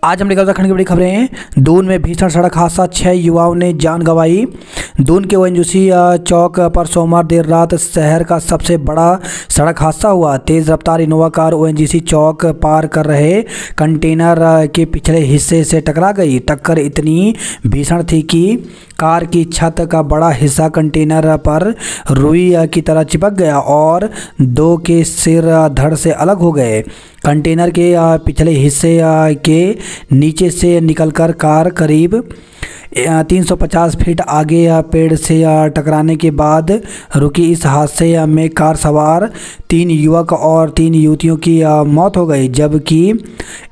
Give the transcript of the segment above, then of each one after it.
आज हम निकल उत्तराखंड की बड़ी खबरें हैं। दून में भीषण सड़क हादसा, 6 युवाओं ने जान गंवाई। दून के ओएनजीसी चौक पर सोमवार देर रात शहर का सबसे बड़ा सड़क हादसा हुआ। तेज रफ्तार इनोवा कार ओएनजीसी चौक पार कर रहे कंटेनर के पिछले हिस्से से टकरा गई। टक्कर इतनी भीषण थी कि कार की छत का बड़ा हिस्सा कंटेनर पर रुई की तरह चिपक गया और दो के सिर धड़ से अलग हो गए। कंटेनर के पिछले हिस्से के नीचे से निकलकर कार करीब 350 फीट आगे पेड़ से टकराने के बाद रुकी। इस हादसे में कार सवार 3 युवक और 3 युवतियों की मौत हो गई, जबकि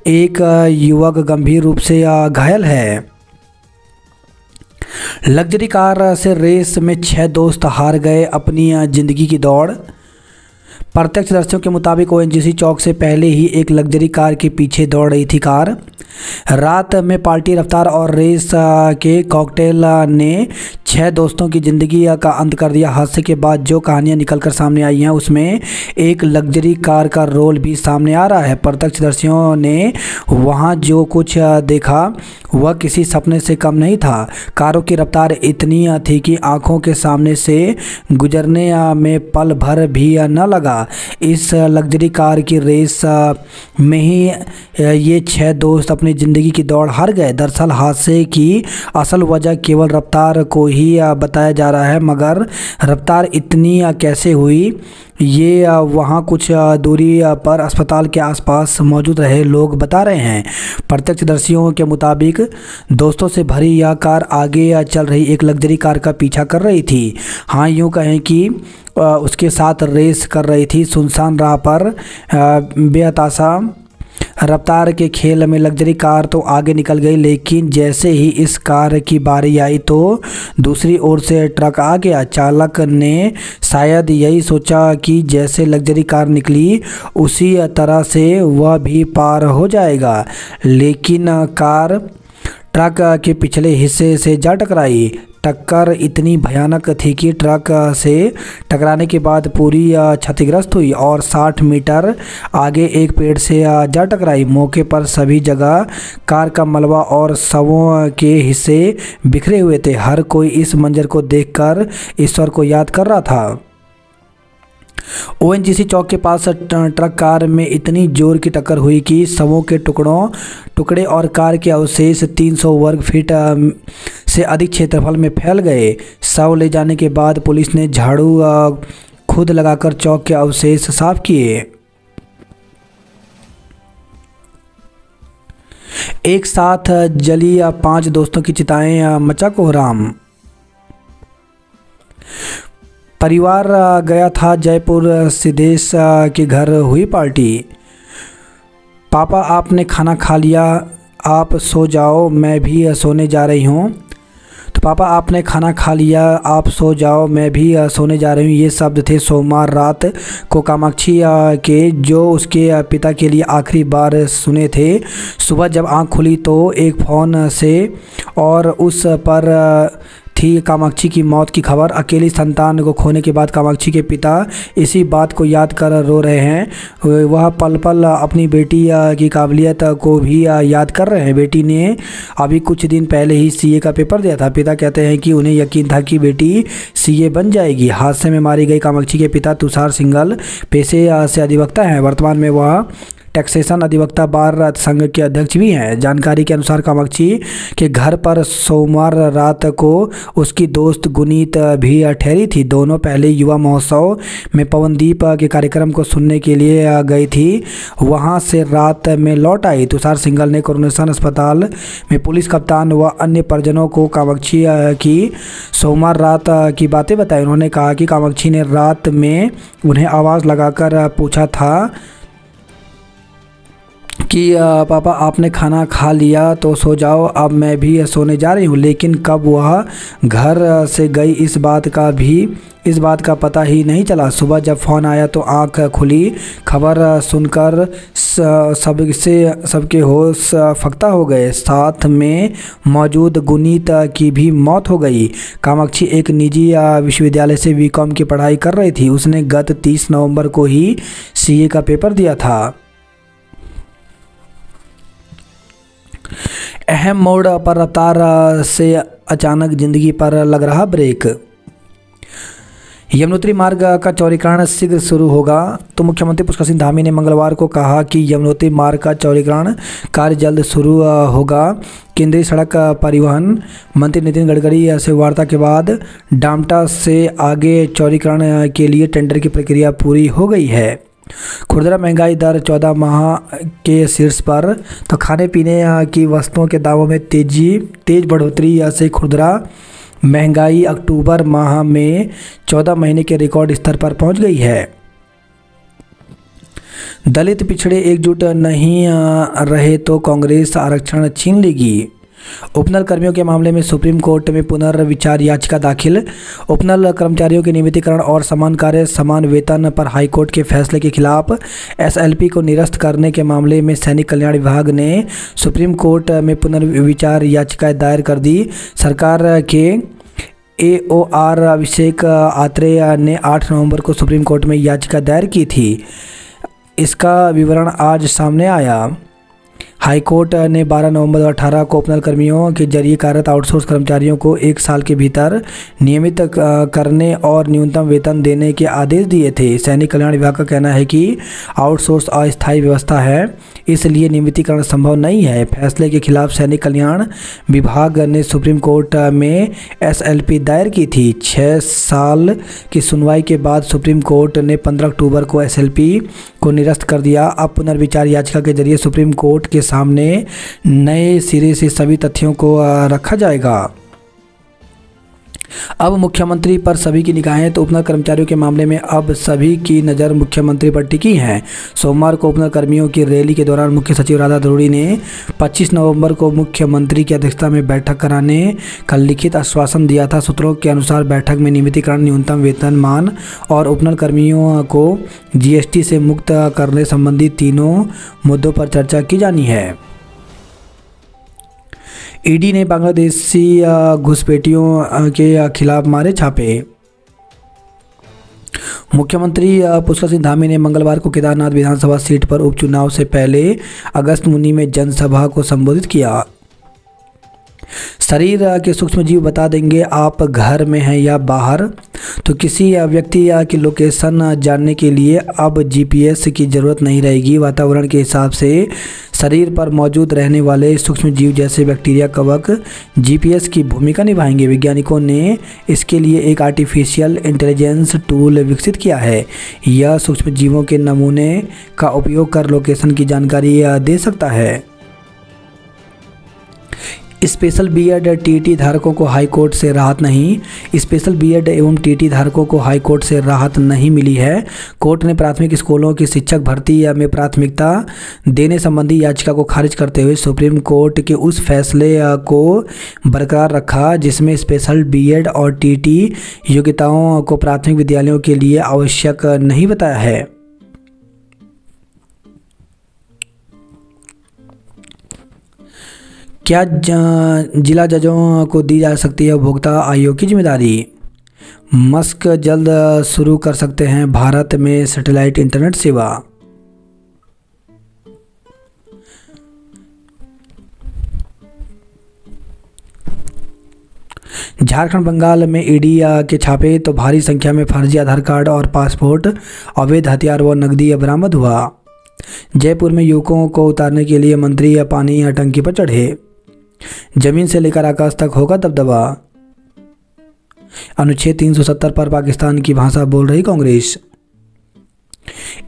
एक युवक गंभीर रूप से घायल है। लग्जरी कार से रेस में 6 दोस्त हार गए अपनी जिंदगी की दौड़। प्रत्यक्षदर्शियों के मुताबिक ओएनजीसी चौक से पहले ही एक लग्जरी कार के पीछे दौड़ रही थी कार। रात में पार्टी, रफ्तार और रेस के कॉकटेल ने 6 दोस्तों की ज़िंदगी का अंत कर दिया। हादसे के बाद जो कहानियां निकलकर सामने आई हैं उसमें एक लग्जरी कार का रोल भी सामने आ रहा है। प्रत्यक्षदर्शियों ने वहां जो कुछ देखा वह किसी सपने से कम नहीं था। कारों की रफ्तार इतनी थी कि आंखों के सामने से गुजरने में पल भर भी न लगा। इस लग्जरी कार की रेस में ही ये 6 दोस्त अपनी ज़िंदगी की दौड़ हार गए। दरअसल हादसे की असल वजह केवल रफ्तार को ही बताया जा रहा है, मगर रफ्तार इतनी कैसे हुई ये वहाँ कुछ दूरी पर अस्पताल के आसपास मौजूद रहे लोग बता रहे हैं। प्रत्यक्षदर्शियों के मुताबिक दोस्तों से भरी यह कार आगे चल रही एक लग्जरी कार का पीछा कर रही थी। हाँ, यूँ कहें कि उसके साथ रेस कर रही थी। सुनसान राह पर बेहताशा रफ्तार के खेल में लग्जरी कार तो आगे निकल गई, लेकिन जैसे ही इस कार की बारी आई तो दूसरी ओर से ट्रक आ गया। चालक ने शायद यही सोचा कि जैसे लग्जरी कार निकली उसी तरह से वह भी पार हो जाएगा, लेकिन कार ट्रक के पिछले हिस्से से जा टकराई। टक्कर इतनी भयानक थी कि ट्रक से टकराने के बाद पूरी क्षतिग्रस्त हुई और 60 मीटर आगे एक पेड़ से जा टकराई। मौके पर सभी जगह कार का मलबा और शवों के हिस्से बिखरे हुए थे। हर कोई इस मंजर को देखकर ईश्वर को याद कर रहा था। ओएनजीसी चौक के पास ट्रक कार में इतनी जोर की टक्कर हुई कि शवों के टुकड़े और कार के अवशेष 300 वर्ग फीट से अधिक क्षेत्रफल में फैल गए। शव ले जाने के बाद पुलिस ने झाड़ू खुद लगाकर चौक के अवशेष साफ किए। एक साथ जली 5 दोस्तों की चिताएं, मचा कोहराम। परिवार गया था जयपुर, सिद्धेश के घर हुई पार्टी। पापा आपने खाना खा लिया, आप सो जाओ, मैं भी सोने जा रही हूँ। तो पापा आपने खाना खा लिया, आप सो जाओ, मैं भी सोने जा रही हूँ। ये शब्द थे सोमवार रात को कामाक्षी के, जो उसके पिता के लिए आखिरी बार सुने थे। सुबह जब आँख खुली तो एक फ़ोन से और उस पर थी कामाक्षी की मौत की खबर। अकेली संतान को खोने के बाद कामाक्षी के पिता इसी बात को याद कर रो रहे हैं। वह पल पल अपनी बेटी की काबिलियत को भी याद कर रहे हैं। बेटी ने अभी कुछ दिन पहले ही सीए का पेपर दिया था। पिता कहते हैं कि उन्हें यकीन था कि बेटी सीए बन जाएगी। हादसे में मारी गई कामाक्षी के पिता तुषार सिंघल पेशे से अधिवक्ता हैं। वर्तमान में वह टैक्सेशन अधिवक्ता बार संघ के अध्यक्ष भी हैं। जानकारी के अनुसार कामाक्षी के घर पर सोमवार रात को उसकी दोस्त गुनीत भी ठहरी थी। दोनों पहले युवा महोत्सव में पवनदीप के कार्यक्रम को सुनने के लिए गई थी, वहां से रात में लौट आई। तुषार सिंघल ने कोरोनेशन अस्पताल में पुलिस कप्तान व अन्य परिजनों को कामाक्षी की सोमवार रात की बातें बताई। उन्होंने कहा कि कामाक्षी ने रात में उन्हें आवाज़ लगाकर पूछा था कि पापा आपने खाना खा लिया तो सो जाओ, अब मैं भी सोने जा रही हूँ। लेकिन कब वह घर से गई इस बात का पता ही नहीं चला। सुबह जब फ़ोन आया तो आंख खुली। खबर सुनकर सबके होश फक्ता हो गए। साथ में मौजूद गुनीत की भी मौत हो गई। कामाक्षी एक निजी विश्वविद्यालय से बीकॉम की पढ़ाई कर रही थी। उसने गत 30 नवंबर को ही सीए का पेपर दिया था। अहम मोड़ पर रफ्तार से अचानक जिंदगी पर लग रहा ब्रेक। यमुनोत्री मार्ग का चौड़ीकरण शीघ्र शुरू होगा। तो मुख्यमंत्री पुष्कर सिंह धामी ने मंगलवार को कहा कि यमुनोत्री मार्ग का चौड़ीकरण कार्य जल्द शुरू होगा। केंद्रीय सड़क परिवहन मंत्री नितिन गडकरी से वार्ता के बाद डामटा से आगे चौड़ीकरण के लिए टेंडर की प्रक्रिया पूरी हो गई है। खुदरा महंगाई दर 14 माह के शीर्ष पर। तो खाने पीने की वस्तुओं के दामों में तेज बढ़ोतरी से खुदरा महंगाई अक्टूबर माह में 14 महीने के रिकॉर्ड स्तर पर पहुंच गई है। दलित पिछड़े एकजुट नहीं रहे तो कांग्रेस आरक्षण छीन लेगी। उपनल कर्मियों के मामले में सुप्रीम कोर्ट में पुनर्विचार याचिका दाखिल। उपनल कर्मचारियों के नियमितीकरण और समान कार्य समान वेतन पर हाईकोर्ट के फैसले के खिलाफ एसएलपी को निरस्त करने के मामले में सैनिक कल्याण विभाग ने सुप्रीम कोर्ट में पुनर्विचार याचिका दायर कर दी। सरकार के एओआर अभिषेक आत्रेय ने 8 नवंबर को सुप्रीम कोर्ट में याचिका दायर की थी। इसका विवरण आज सामने आया। हाईकोर्ट ने 12 नवंबर 2018 को उपनल कर्मियों के जरिए कार्यरत आउटसोर्स कर्मचारियों को 1 साल के भीतर नियमित करने और न्यूनतम वेतन देने के आदेश दिए थे। सैनिक कल्याण विभाग का कहना है कि आउटसोर्स अस्थायी व्यवस्था है, इसलिए नियमितीकरण संभव नहीं है। फैसले के खिलाफ सैनिक कल्याण विभाग ने सुप्रीम कोर्ट में एसएलपी दायर की थी। 6 साल की सुनवाई के बाद सुप्रीम कोर्ट ने 15 अक्टूबर को एसएलपी को निरस्त कर दिया। अब पुनर्विचार याचिका के जरिए सुप्रीम कोर्ट के सामने नए सिरे से सभी तथ्यों को रखा जाएगा। अब मुख्यमंत्री पर सभी की निगाहें। तो उपनल कर्मचारियों के मामले में अब सभी की नज़र मुख्यमंत्री पर टिकी है। सोमवार को उपनल कर्मियों की रैली के दौरान मुख्य सचिव राधा द्रोड़ी ने 25 नवंबर को मुख्यमंत्री की अध्यक्षता में बैठक कराने का लिखित आश्वासन दिया था। सूत्रों के अनुसार बैठक में नियमितीकरण, न्यूनतम वेतनमान और उपनल कर्मियों को जीएसटी से मुक्त करने संबंधी तीनों मुद्दों पर चर्चा की जानी है। ईडी ने बांग्लादेशी घुसपैठियों के खिलाफ मारे छापे। मुख्यमंत्री पुष्कर सिंह धामी ने मंगलवार को केदारनाथ विधानसभा सीट पर उपचुनाव से पहले अगस्त मुनि में जनसभा को संबोधित किया। शरीर के सूक्ष्म जीव बता देंगे आप घर में हैं या बाहर। तो किसी व्यक्ति की लोकेशन जानने के लिए अब जीपीएस की ज़रूरत नहीं रहेगी। वातावरण के हिसाब से शरीर पर मौजूद रहने वाले सूक्ष्म जीव जैसे बैक्टीरिया, कवक जीपीएस की भूमिका निभाएंगे। वैज्ञानिकों ने इसके लिए एक आर्टिफिशियल इंटेलिजेंस टूल विकसित किया है। यह सूक्ष्म जीवों के नमूने का उपयोग कर लोकेशन की जानकारी दे सकता है। स्पेशल बीएड टीटी धारकों को हाईकोर्ट से राहत नहीं। स्पेशल बीएड एवं टीटी धारकों को हाईकोर्ट से राहत नहीं मिली है। कोर्ट ने प्राथमिक स्कूलों की शिक्षक भर्ती में प्राथमिकता देने संबंधी याचिका को खारिज करते हुए सुप्रीम कोर्ट के उस फैसले को बरकरार रखा जिसमें स्पेशल बीएड और टीटी योग्यताओं को प्राथमिक विद्यालयों के लिए आवश्यक नहीं बताया है। क्या जिला जजों को दी जा सकती है उपभोक्ता आयोग की जिम्मेदारी। मस्क जल्द शुरू कर सकते हैं भारत में सैटेलाइट इंटरनेट सेवा। झारखंड बंगाल में ईडी के छापे। तो भारी संख्या में फर्जी आधार कार्ड और पासपोर्ट, अवैध हथियार व नकदी बरामद हुआ। जयपुर में युवकों को उतारने के लिए मंत्री पानी टंकी पर चढ़े। जमीन से लेकर आकाश तक होगा दबदबा। अनुच्छेद 370 पर पाकिस्तान की भाषा बोल रही कांग्रेस।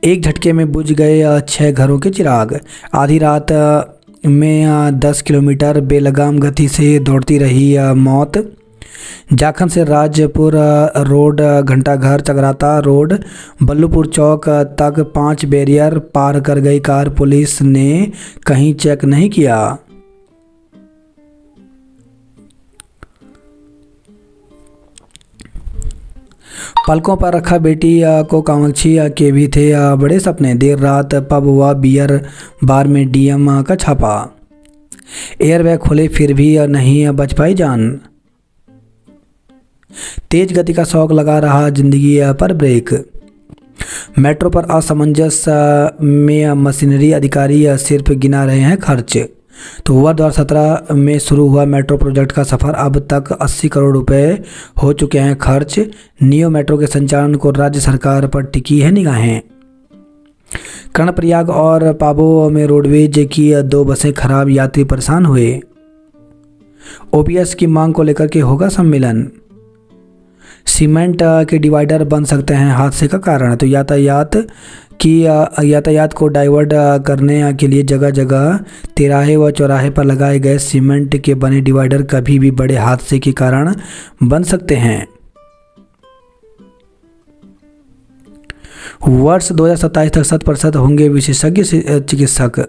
एक झटके में बुझ गए 6 घरों के चिराग। आधी रात में 10 किलोमीटर बेलगाम गति से दौड़ती रही मौत। झारखंड से राजपुर रोड, घंटाघर चकराता रोड, बल्लूपुर चौक तक 5 बैरियर पार कर गई कार। पुलिस ने कहीं चेक नहीं किया। पलकों पर रखा बेटी को कामाक्षी के भी थे बड़े सपने। देर रात पब व बियर बार में डीएम का छापा। एयरबैग खुले फिर भी नहीं बच पाई जान। तेज गति का शौक लगा रहा जिंदगी पर ब्रेक। मेट्रो पर असमंजस में मशीनरी अधिकारी सिर्फ गिना रहे हैं खर्च। तो वर्ष 2017 में शुरू हुआ मेट्रो प्रोजेक्ट का सफ़र, अब तक 80 करोड़ रुपए हो चुके हैं खर्च। नियो मेट्रो के संचालन को राज्य सरकार पर टिकी है निगाहें। कर्णप्रयाग और पाबो में रोडवेज की 2 बसें खराब, यात्री परेशान हुए। ओपीएस की मांग को लेकर के होगा सम्मेलन। सीमेंट के डिवाइडर बन सकते हैं हादसे का कारण। तो यातायात को डाइवर्ट करने के लिए जगह जगह तिराहे व चौराहे पर लगाए गए सीमेंट के बने डिवाइडर कभी भी बड़े हादसे के कारण बन सकते हैं। वर्ष 2027 तक 100% होंगे विशेषज्ञ चिकित्सक।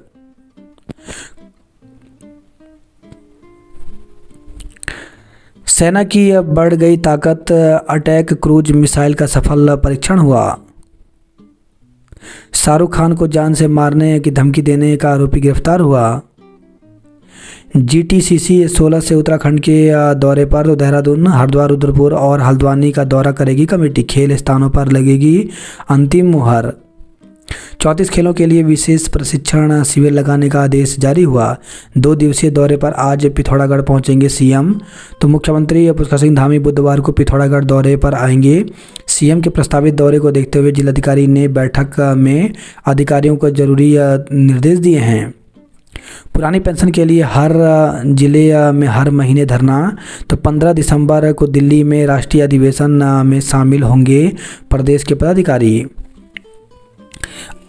सेना की बढ़ गई ताकत, अटैक क्रूज मिसाइल का सफल परीक्षण हुआ। शाहरुख खान को जान से मारने की धमकी देने का आरोपी गिरफ्तार हुआ। जीटीसीसी 16 से उत्तराखंड के दौरे पर। तो देहरादून, हरिद्वार, रुद्रपुर और हल्द्वानी का दौरा करेगी कमेटी। खेल स्थानों पर लगेगी अंतिम मुहर। 34 खेलों के लिए विशेष प्रशिक्षण शिविर लगाने का आदेश जारी हुआ। 2 दिवसीय दौरे पर आज पिथौरागढ़ पहुंचेंगे सीएम। तो मुख्यमंत्री पुष्कर सिंह धामी बुधवार को पिथौरागढ़ दौरे पर आएंगे। सीएम के प्रस्तावित दौरे को देखते हुए जिलाधिकारी ने बैठक में अधिकारियों को जरूरी निर्देश दिए हैं। पुरानी पेंशन के लिए हर जिले में हर महीने धरना। तो 15 दिसंबर को दिल्ली में राष्ट्रीय अधिवेशन में शामिल होंगे प्रदेश के पदाधिकारी।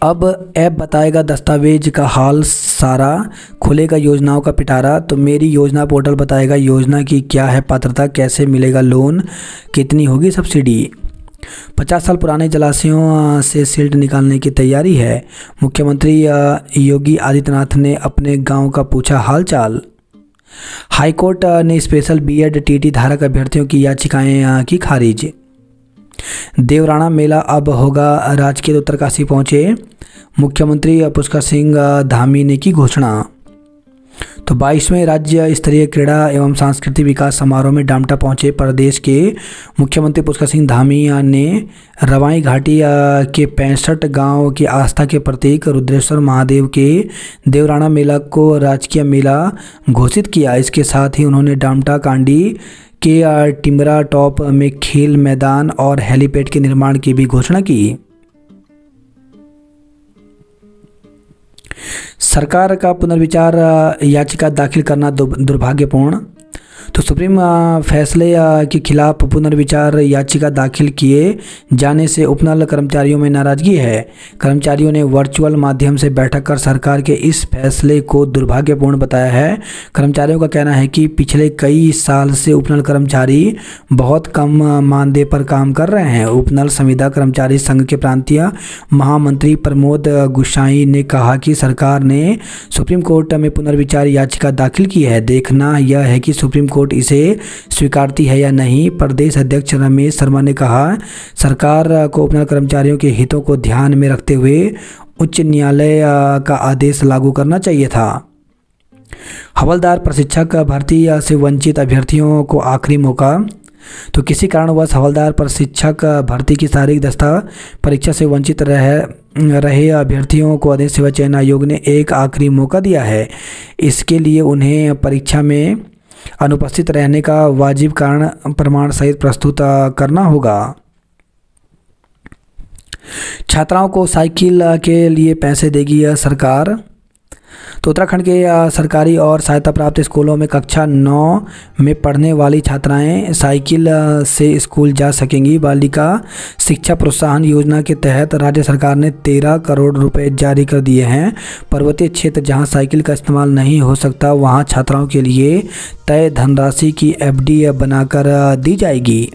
अब ऐप बताएगा दस्तावेज का हाल सारा, खुलेगा योजनाओं का पिटारा। तो मेरी योजना पोर्टल बताएगा योजना की क्या है पात्रता, कैसे मिलेगा लोन, कितनी होगी सब्सिडी। 50 साल पुराने जलाशयों से सिल्ट निकालने की तैयारी है। मुख्यमंत्री योगी आदित्यनाथ ने अपने गांव का पूछा हालचाल। हाईकोर्ट ने स्पेशल बीएड टीटी धारक अभ्यर्थियों की याचिकाएं की खारिज। देवराणा मेला अब होगा राजकीय। उत्तरकाशी पहुंचे मुख्यमंत्री पुष्कर सिंह धामी ने की घोषणा। तो 22वें राज्य स्तरीय क्रीड़ा एवं सांस्कृतिक विकास समारोह में डामटा पहुंचे प्रदेश के मुख्यमंत्री पुष्कर सिंह धामी ने रवाई घाटी के 65 गांव की आस्था के प्रतीक रुद्रेश्वर महादेव के देवराणा मेला को राजकीय मेला घोषित किया। इसके साथ ही उन्होंने डामटा कांडी के टिमरा टॉप में खेल मैदान और हेलीपैड के निर्माण की भी घोषणा की। सरकार का पुनर्विचार याचिका दाखिल करना दुर्भाग्यपूर्ण। तो सुप्रीम फैसले के खिलाफ पुनर्विचार याचिका दाखिल किए जाने से उपनल कर्मचारियों में नाराजगी है। कर्मचारियों ने वर्चुअल माध्यम से बैठक कर सरकार के इस फैसले को दुर्भाग्यपूर्ण बताया है। कर्मचारियों का कहना है कि पिछले कई साल से उपनल कर्मचारी बहुत कम मानदेय पर काम कर रहे हैं। उपनल संविदा कर्मचारी संघ के प्रांतीय महामंत्री प्रमोद गुसाई ने कहा कि सरकार ने सुप्रीम कोर्ट में पुनर्विचार याचिका दाखिल की है। देखना यह है कि सुप्रीम कोर्ट इसे स्वीकारती है या नहीं। प्रदेश अध्यक्ष रमेश शर्मा ने कहा सरकार को उपनल कर्मचारियों के हितों को ध्यान में रखते हुए उच्च न्यायालय का आदेश लागू करना चाहिए था। हवलदार प्रशिक्षक भर्ती से वंचित अभ्यर्थियों को आखिरी मौका। तो किसी कारणवश हवलदार प्रशिक्षक भर्ती की शारीरिक दस्ता परीक्षा से वंचित रहे अभ्यर्थियों को अधीन सेवा चयन आयोग ने एक आखिरी मौका दिया है। इसके लिए उन्हें परीक्षा में अनुपस्थित रहने का वाजिब कारण प्रमाण सहित प्रस्तुत करना होगा। छात्राओं को साइकिल के लिए पैसे देगी सरकार। तो उत्तराखंड के सरकारी और सहायता प्राप्त स्कूलों में कक्षा 9 में पढ़ने वाली छात्राएं साइकिल से स्कूल जा सकेंगी। बालिका शिक्षा प्रोत्साहन योजना के तहत राज्य सरकार ने 13 करोड़ रुपए जारी कर दिए हैं। पर्वतीय क्षेत्र जहां साइकिल का इस्तेमाल नहीं हो सकता वहां छात्राओं के लिए तय धनराशि की एफडी बनाकर दी जाएगी।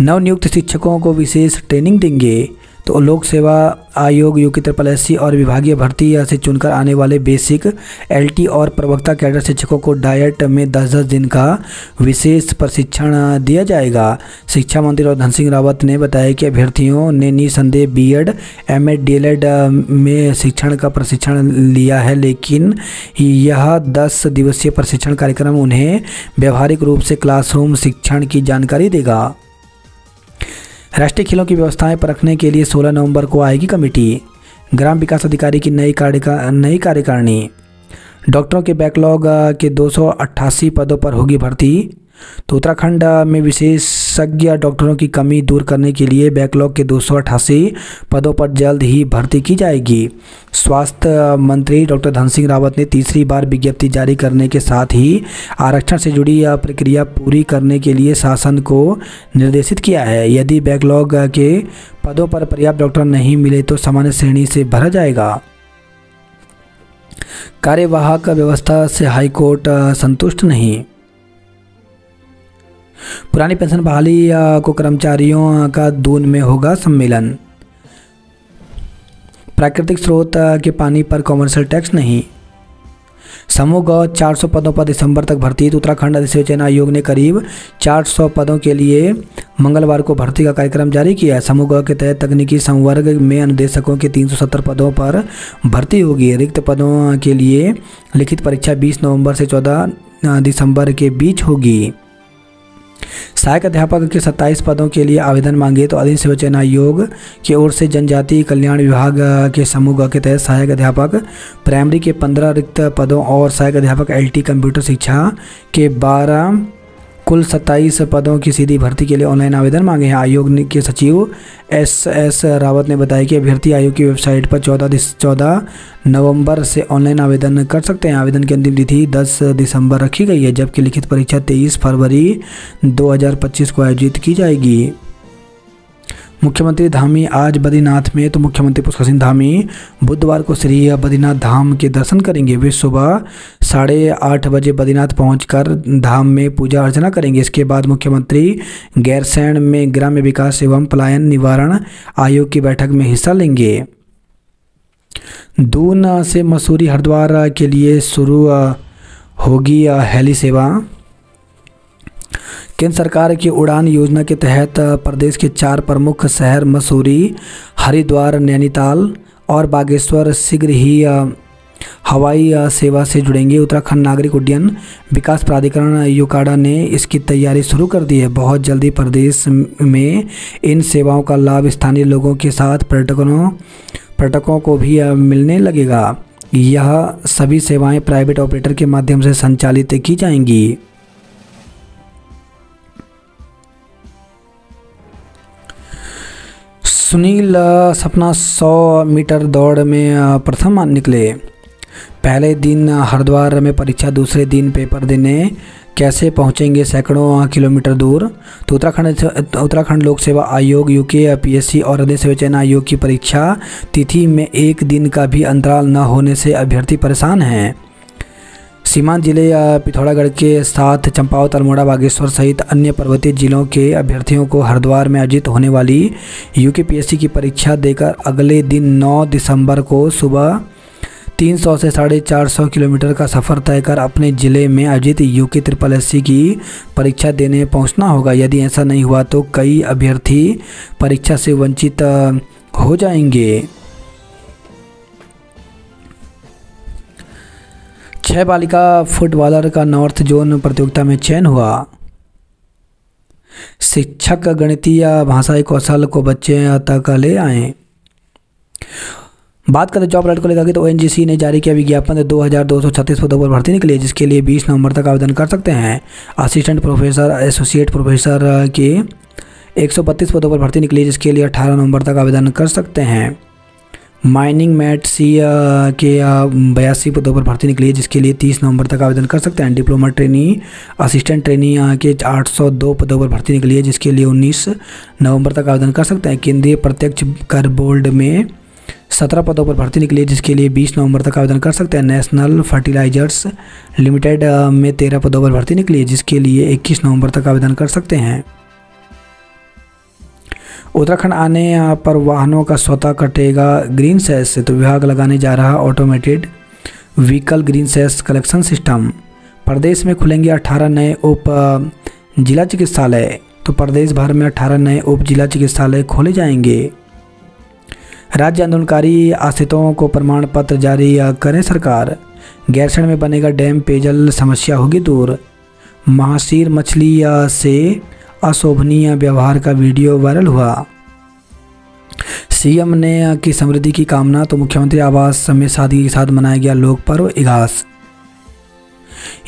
नवनियुक्त शिक्षकों को विशेष ट्रेनिंग देंगे। तो लोक सेवा आयोग यूपी SSC और विभागीय भर्ती से चुनकर आने वाले बेसिक, LT और प्रवक्ता कैडर शिक्षकों को डाइट में 10-10 दिन का विशेष प्रशिक्षण दिया जाएगा। शिक्षा मंत्री और धन सिंह रावत ने बताया कि अभ्यर्थियों ने निसंदेह बीएड, एमएड, डीएलएड में शिक्षण का प्रशिक्षण लिया है, लेकिन यह 10 दिवसीय प्रशिक्षण कार्यक्रम उन्हें व्यावहारिक रूप से क्लासरूम शिक्षण की जानकारी देगा। राष्ट्रीय खेलों की व्यवस्थाएं परखने के लिए 16 नवंबर को आएगी कमेटी। ग्राम विकास अधिकारी की नई कार्यकारिणी। डॉक्टरों के बैकलॉग के 288 पदों पर होगी भर्ती। तो उत्तराखंड में विशेषज्ञ डॉक्टरों की कमी दूर करने के लिए बैकलॉग के 288 पदों पर जल्द ही भर्ती की जाएगी। स्वास्थ्य मंत्री डॉक्टर धन सिंह रावत ने तीसरी बार विज्ञप्ति जारी करने के साथ ही आरक्षण से जुड़ी प्रक्रिया पूरी करने के लिए शासन को निर्देशित किया है। यदि बैकलॉग के पदों पर पर्याप्त डॉक्टर नहीं मिले तो सामान्य श्रेणी से भरा जाएगा। कार्यवाहक व्यवस्था से हाईकोर्ट संतुष्ट नहीं। पुरानी पेंशन बहाली को कर्मचारियों का दून में होगा सम्मेलन। प्राकृतिक स्रोत के पानी पर कॉमर्शियल टैक्स नहीं। समूह ग 400 पदों पर दिसंबर तक भर्ती। तो उत्तराखंड अधिसूचना आयोग ने करीब 400 पदों के लिए मंगलवार को भर्ती का कार्यक्रम जारी किया है। समूह ग के तहत तकनीकी संवर्ग में अनुदेशकों के 370 पदों पर भर्ती होगी। रिक्त पदों के लिए लिखित परीक्षा 20 नवंबर से 14 दिसंबर के बीच होगी। सहायक अध्यापक के 27 पदों के लिए आवेदन मांगे। तो अधिसूचना आयोग की ओर से जनजातीय कल्याण विभाग के समूह के तहत सहायक अध्यापक प्राइमरी के 15 रिक्त पदों और सहायक अध्यापक एलटी कंप्यूटर शिक्षा के 12 कुल 27 पदों की सीधी भर्ती के लिए ऑनलाइन आवेदन मांगे हैं। आयोग के सचिव एस रावत ने बताया कि अभ्यर्थी आयोग की वेबसाइट पर 14 नवंबर से ऑनलाइन आवेदन कर सकते हैं। आवेदन की अंतिम तिथि 10 दिसंबर रखी गई है, जबकि लिखित परीक्षा 23 फरवरी 2025 को आयोजित की जाएगी। मुख्यमंत्री धामी आज बद्रीनाथ में। तो मुख्यमंत्री पुष्कर सिंह धामी बुधवार को श्री बद्रीनाथ धाम के दर्शन करेंगे। वे सुबह 8:30 बजे बद्रीनाथ पहुंचकर धाम में पूजा अर्चना करेंगे। इसके बाद मुख्यमंत्री गैरसैंण में ग्राम्य विकास एवं पलायन निवारण आयोग की बैठक में हिस्सा लेंगे। दून से मसूरी हरिद्वार के लिए शुरू होगी हेली सेवा। केंद्र सरकार की उड़ान योजना के तहत प्रदेश के 4 प्रमुख शहर मसूरी, हरिद्वार, नैनीताल और बागेश्वर शीघ्र ही हवाई सेवा से जुड़ेंगे। उत्तराखंड नागरिक उड्डयन विकास प्राधिकरण यूकाडा ने इसकी तैयारी शुरू कर दी है। बहुत जल्दी प्रदेश में इन सेवाओं का लाभ स्थानीय लोगों के साथ पर्यटकों को भी मिलने लगेगा। यह सभी सेवाएं प्राइवेट ऑपरेटर के माध्यम से संचालित की जाएंगी। सुनील सपना 100 मीटर दौड़ में प्रथम निकले। पहले दिन हरिद्वार में परीक्षा, दूसरे दिन पेपर देने कैसे पहुंचेंगे सैकड़ों किलोमीटर दूर। तो उत्तराखंड लोक सेवा आयोग, यूके पीएससी और अधिसूचना आयोग की परीक्षा तिथि में एक दिन का भी अंतराल न होने से अभ्यर्थी परेशान हैं। सीमांत जिले पिथौरागढ़ के साथ चंपावत, अल्मोड़ा, बागेश्वर सहित अन्य पर्वतीय जिलों के अभ्यर्थियों को हरिद्वार में आयोजित होने वाली यूकेपीएससी की परीक्षा देकर अगले दिन 9 दिसंबर को सुबह 300 से 450 किलोमीटर का सफ़र तय कर अपने ज़िले में आयोजित यूके SSSC की परीक्षा देने पहुंचना होगा। यदि ऐसा नहीं हुआ तो कई अभ्यर्थी परीक्षा से वंचित हो जाएंगे। 6 बालिका फुटबॉलर का नॉर्थ जोन प्रतियोगिता में चयन हुआ। शिक्षक गणितीय भाषाई कौशल को बच्चे तक ले आए। बात करें जॉब अलर्ट को लेकर तो ओएनजीसी ने जारी किया विज्ञापन 2236 पदों पर भर्ती निकली है, जिसके लिए 20 नवंबर तक आवेदन कर सकते हैं। असिस्टेंट प्रोफेसर, एसोसिएट प्रोफेसर के 132 पदों पर भर्ती निकली, जिसके लिए 18 नवंबर तक आवेदन कर सकते हैं। माइनिंग मैट सी के 82 पदों पर भर्ती निकली है, जिसके लिए 30 नवंबर तक आवेदन कर सकते हैं। डिप्लोमा ट्रेनी, असिस्टेंट ट्रेनी के 802 पदों पर भर्ती निकली है, जिसके लिए 19 नवंबर तक आवेदन कर सकते हैं। केंद्रीय प्रत्यक्ष कर बोर्ड में 17 पदों पर भर्ती निकली है, जिसके लिए 20 नवंबर तक आवेदन कर सकते हैं। नेशनल फर्टिलाइजर्स लिमिटेड में 13 पदों पर भर्ती निकली है, जिसके लिए 21 नवंबर तक आवेदन कर सकते हैं। उत्तराखंड आने पर वाहनों का स्वतः कटेगा ग्रीन सेस से, तो विभाग लगाने जा रहा automated vehicle green cess collection system. प्रदेश में खुलेंगे 18 नए उप जिला चिकित्सालय, तो प्रदेश भर में 18 नए उप जिला चिकित्सालय खोले जाएंगे। राज्य आंदोलनकारी आश्रितों को प्रमाण पत्र जारी करें सरकार। गैरसैंण में बनेगा डैम, पेयजल समस्या होगी दूर। महासीर मछली से अशोभनीय व्यवहार का वीडियो वायरल हुआ। सीएम ने की समृद्धि की कामना, तो मुख्यमंत्री आवास में सादगी के साथ मनाया गया लोक पर्व इगास।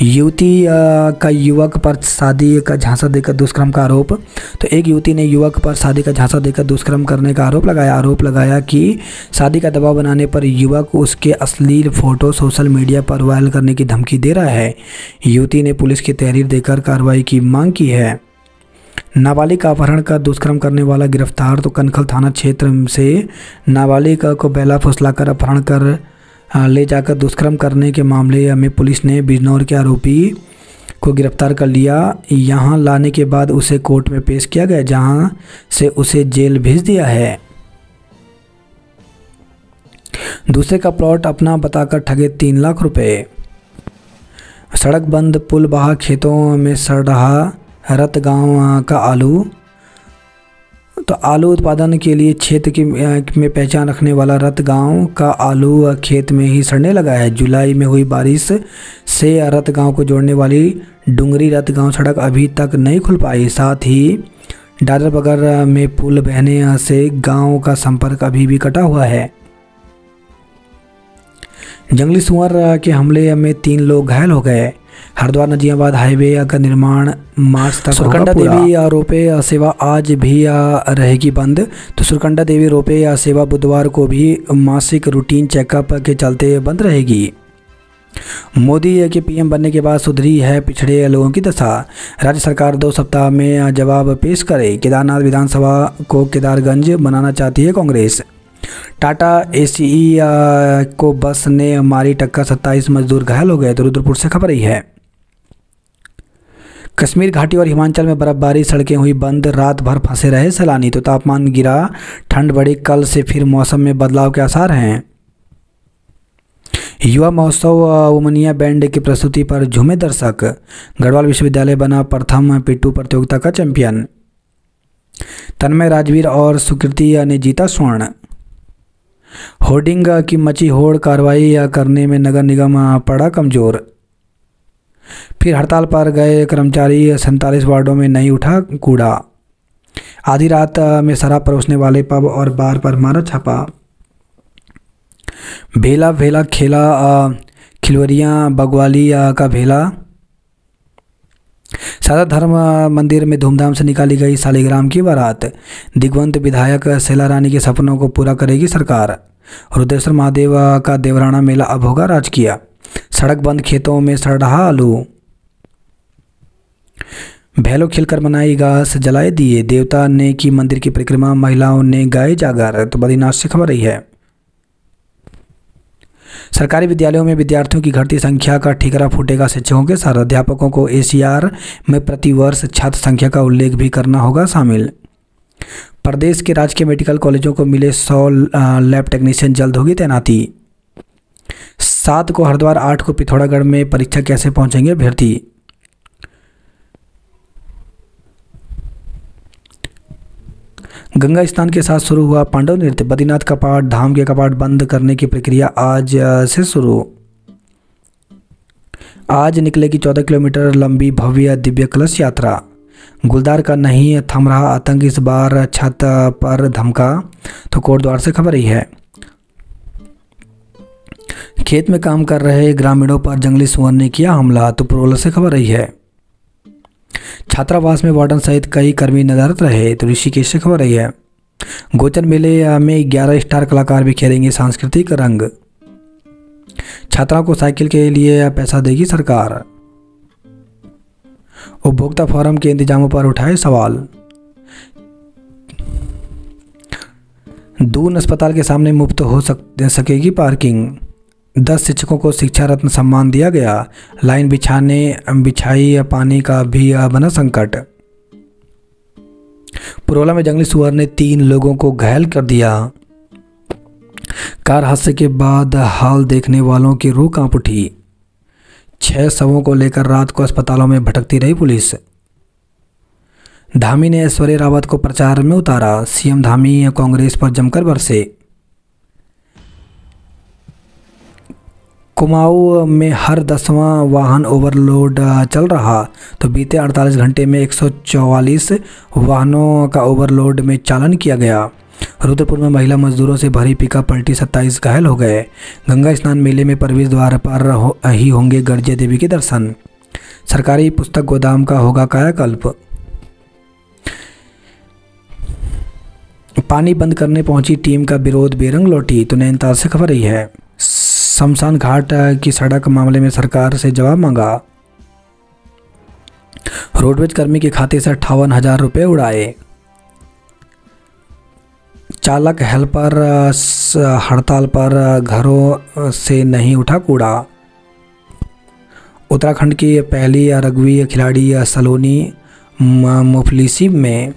युवती का युवक पर शादी का झांसा देकर दुष्कर्म का आरोप। तो एक युवती ने युवक पर शादी का झांसा देकर दुष्कर्म करने का आरोप लगाया कि शादी का दबाव बनाने पर युवक उसके अश्लील फोटो सोशल मीडिया पर वायरल करने की धमकी दे रहा है। युवती ने पुलिस की तहरीर देकर कार्रवाई की मांग की है। नाबालिग का अपहरण कर दुष्कर्म करने वाला गिरफ्तार। तो कनखल थाना क्षेत्र से नाबालिग को बेला फुसलाकर अपहरण कर ले जाकर दुष्कर्म करने के मामले में पुलिस ने बिजनौर के आरोपी को गिरफ्तार कर लिया। यहां लाने के बाद उसे कोर्ट में पेश किया गया, जहां से उसे जेल भेज दिया है। दूसरे का प्लॉट अपना बताकर ठगे 3 लाख रुपए। सड़क बंद, पुल बहा, खेतों में सड़ रहा रत गांव का आलू। तो आलू उत्पादन के लिए क्षेत्र में पहचान रखने वाला रत गांव का आलू खेत में ही सड़ने लगा है। जुलाई में हुई बारिश से रत गांव को जोड़ने वाली डुंगरी रत गांव सड़क अभी तक नहीं खुल पाई। साथ ही डाडरबगर में पुल बहने से गांव का संपर्क अभी भी कटा हुआ है। जंगली सुअर के हमले में 3 लोग घायल हो गए। हरिद्वार नजियाबाद हाईवे का निर्माण मार्च तक सुरकंडा देवी रोपे सेवा आज भी रहेगी बंद। तो सुरकंडा देवी रोपे सेवा बुधवार को भी मासिक रूटीन चेकअप के चलते बंद रहेगी। मोदी के पीएम बनने के बाद सुधरी है पिछड़े लोगों की दशा। राज्य सरकार 2 सप्ताह में जवाब पेश करे। केदारनाथ विधानसभा को केदारगंज बनाना चाहती है कांग्रेस। टाटा एसीई को बस ने मारी टक्कर, 27 मजदूर घायल हो गए। तो रुद्रपुर से खबर आई है। कश्मीर घाटी और हिमाचल में बर्फबारी, सड़कें हुई बंद, रात भर फंसे रहे सैलानी। तो तापमान गिरा, ठंड बढ़ी, कल से फिर मौसम में बदलाव के आसार हैं। युवा महोत्सव उमनिया बैंड की प्रस्तुति पर झूमे दर्शक। गढ़वाल विश्वविद्यालय बना प्रथम पिट्ठू प्रतियोगिता का चैंपियन। तन्मय राजवीर और सुकृति ने जीता स्वर्ण। होर्डिंग की मची होड़, कार्रवाई करने में नगर निगम पड़ा कमजोर। फिर हड़ताल पर गए कर्मचारी, 47 वार्डों में नहीं उठा कूड़ा। आधी रात में शराब परोसने वाले पब और बार पर मारा छापा। भेला भेला खेला खिलवरियाँ बगवाली का भेला। सादा धर्म मंदिर में धूमधाम से निकाली गई शालिग्राम की बारात। दिग्वंत विधायक शैला रानी के सपनों को पूरा करेगी सरकार। रुद्रेश्वर महादेव का देवराना मेला अब होगा राजकीय। सड़क बंद, खेतों में सड़ रहा आलू। भैलो खिलकर मनाई घास, जलाए दिए। देवता ने की मंदिर की परिक्रमा, महिलाओं ने गाए जागर। तो बद्रीनाथ से खबर रही है। सरकारी विद्यालयों में विद्यार्थियों की घटती संख्या का ठिकरा फूटेगा शिक्षकों के साथ। अध्यापकों को एसीआर में प्रतिवर्ष छात्र संख्या का उल्लेख भी करना होगा शामिल। प्रदेश के राजकीय मेडिकल कॉलेजों को मिले 100 लैब टेक्नीशियन, जल्द होगी तैनाती। 7 को हरिद्वार, 8 को पिथौरागढ़ में परीक्षा कैसे पहुंचेंगे अभ्यर्थी। गंगा स्नान के साथ शुरू हुआ पांडव नृत्य। बद्रीनाथ कपाट, धाम के कपाट बंद करने की प्रक्रिया आज से शुरू। आज निकलेगी 14 किलोमीटर लंबी भव्य दिव्य कलश यात्रा। गुलदार का नहीं थम रहा आतंक, इस बार छत पर धमका। तो कोटद्वार से खबर रही है। खेत में काम कर रहे ग्रामीणों पर जंगली सुअर ने किया हमला। तो पुरोला से खबर रही है। छात्रावास में वार्डन सहित कई कर्मी नदारत रहे। तो ऋषिकेश से खबर रही है। गोचर मेले में 11 स्टार कलाकार बिखेरेंगे सांस्कृतिक रंग। छात्राओं को साइकिल के लिए पैसा देगी सरकार। उपभोक्ता फोरम के इंतजामों पर उठाए सवाल। दून अस्पताल के सामने मुफ्त हो सकेगी पार्किंग। 10 शिक्षकों को शिक्षा रत्न सम्मान दिया गया। लाइन बिछाई पानी का भी बना संकट। पुरोला में जंगली सुअर ने 3 लोगों को घायल कर दिया। कार हादसे के बाद हाल देखने वालों की रूह कांप उठी। 6 शवों को लेकर रात को अस्पतालों में भटकती रही पुलिस। धामी ने ऐश्वर्या रावत को प्रचार में उतारा। सीएम धामी कांग्रेस पर जमकर बरसे। कुमाऊं में हर 10वां वाहन ओवरलोड चल रहा। तो बीते 48 घंटे में 144 वाहनों का ओवरलोड में चालन किया गया। रुद्रपुर में महिला मजदूरों से भरी पिकअप पलटी, 27 घायल हो गए। गंगा स्नान मेले में प्रवेश द्वार पर ही होंगे गर्जे देवी के दर्शन। सरकारी पुस्तक गोदाम का होगा कायाकल्प। पानी बंद करने पहुंची टीम का विरोध बेरंग लौटी, तो नैनीताल से खबर रही है। शमशान घाट की सड़क मामले में सरकार से जवाब मांगा। रोडवेज कर्मी के खाते से 58,000 रुपये उड़ाए। चालक हेल्पर हड़ताल पर, घरों से नहीं उठा कूड़ा। उत्तराखंड की पहली रग्बी खिलाड़ी सलोनी मुफलिसी में।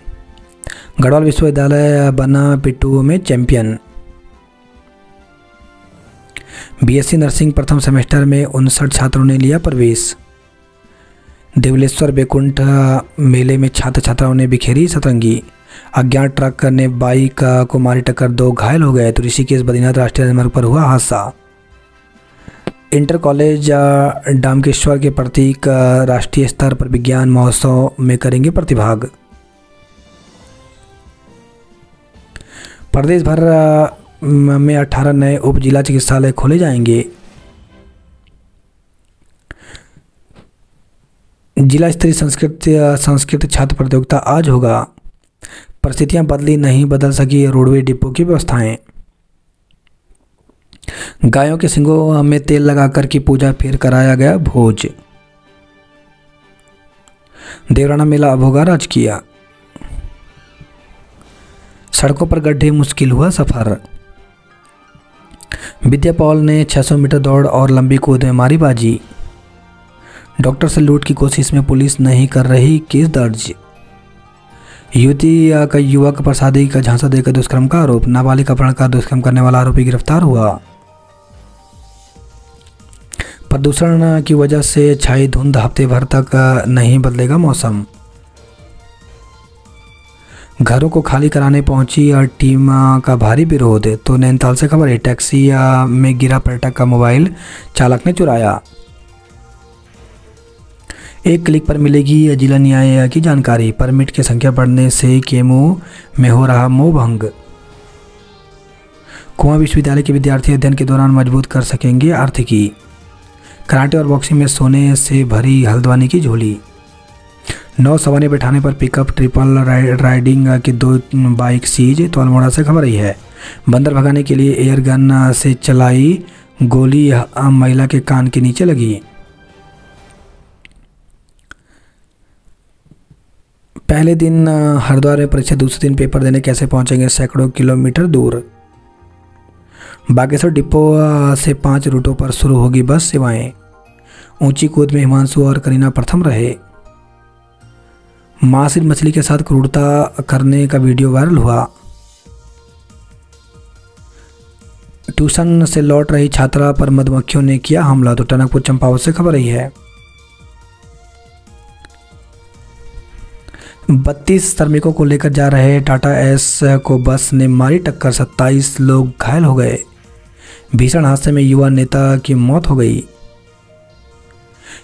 गढ़वाल विश्वविद्यालय बना पिट्ठू में चैंपियन। बीएससी नर्सिंग प्रथम सेमेस्टर में 59 छात्रों ने लिया प्रवेश। देवलेश्वर बैकुंठ मेले में छात्र छात्राओं ने बिखेरी सतरंगी। अज्ञात ट्रक ने बाइक को मारी टक्कर, 2 घायल हो गए। तो ऋषिकेश बद्रीनाथ राष्ट्रीय राजमार्ग पर हुआ हादसा। इंटर कॉलेज डामकेश्वर के प्रतीक राष्ट्रीय स्तर पर विज्ञान महोत्सव में करेंगे प्रतिभाग। प्रदेश भर में 18 नए उप जिला चिकित्सालय खोले जाएंगे। जिला स्तरीय संस्कृत छात्र प्रतियोगिता आज होगा। परिस्थितियां बदली नहीं बदल सकी रोडवे डिपो की व्यवस्थाएं। गायों के सींगों में तेल लगाकर की पूजा, फिर कराया गया भोज। देवराना मेला अब होगा राजकीय। सड़कों पर गड्ढे, मुश्किल हुआ सफर। विद्या पॉल ने 600 मीटर दौड़ और लंबी कूद में मारी बाजी। डॉक्टर से लूट की कोशिश में पुलिस नहीं कर रही केस दर्ज। युवती का युवक पर शादी का झांसा देकर दुष्कर्म का आरोप। नाबालिग अपहरण का दुष्कर्म करने वाला आरोपी गिरफ्तार हुआ। प्रदूषण की वजह से छाई धुंध, हफ्ते भर तक नहीं बदलेगा मौसम। घरों को खाली कराने पहुंची टीम का भारी विरोध। तो नैनीताल से खबर है। टैक्सी में गिरा पर्यटक का मोबाइल, चालक ने चुराया। एक क्लिक पर मिलेगी जिला न्यायालय की जानकारी। परमिट की संख्या बढ़ने से केमू में हो रहा मोह भंग। कुआं विश्वविद्यालय के विद्यार्थी अध्ययन के दौरान मजबूत कर सकेंगे आर्थिकी। कराटे और बॉक्सिंग में सोने से भरी हल्द्वानी की झोली। 9 सवारी बैठाने पर पिकअप ट्रिपल राइडिंग की 2 बाइक सीज। तो अल्मोड़ा से खबर आई है। बंदर भगाने के लिए एयर गन से चलाई गोली महिला के कान के नीचे लगी। पहले दिन हरिद्वार में परीक्षा, दूसरे दिन पेपर देने कैसे पहुंचेंगे सैकड़ों किलोमीटर दूर। बागेश्वर डिपो से 5 रूटों पर शुरू होगी बस सेवाएं। ऊंची कूद में हिमांशु और करीना प्रथम रहे। मासिर मछली के साथ क्रूरता करने का वीडियो वायरल हुआ। ट्यूशन से लौट रही छात्रा पर मधुमक्खियों ने किया हमला। तो टनकपुर चंपावत से खबर आई है। 32 श्रमिकों को लेकर जा रहे टाटा एस को बस ने मारी टक्कर, 27 लोग घायल हो गए। भीषण हादसे में युवा नेता की मौत हो गई।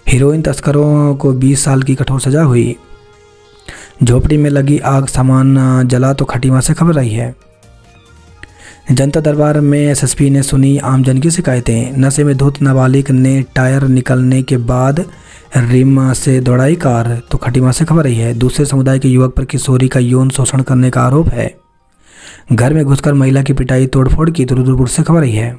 हीरोइन तस्करों को 20 साल की कठोर सजा हुई। झोपड़ी में लगी आग, सामान जला। तो खटीमा से खबर आई है। जनता दरबार में एसएसपी ने सुनी आमजन की शिकायतें। नशे में धुत नाबालिग ने टायर निकलने के बाद रिम से दौड़ाई कार। तो खटीमा से खबर आई है। दूसरे समुदाय के युवक पर किशोरी का यौन शोषण करने का आरोप है। घर में घुसकर महिला की पिटाई, तोड़फोड़ की। तो रुद्रपुर से खबर आई है।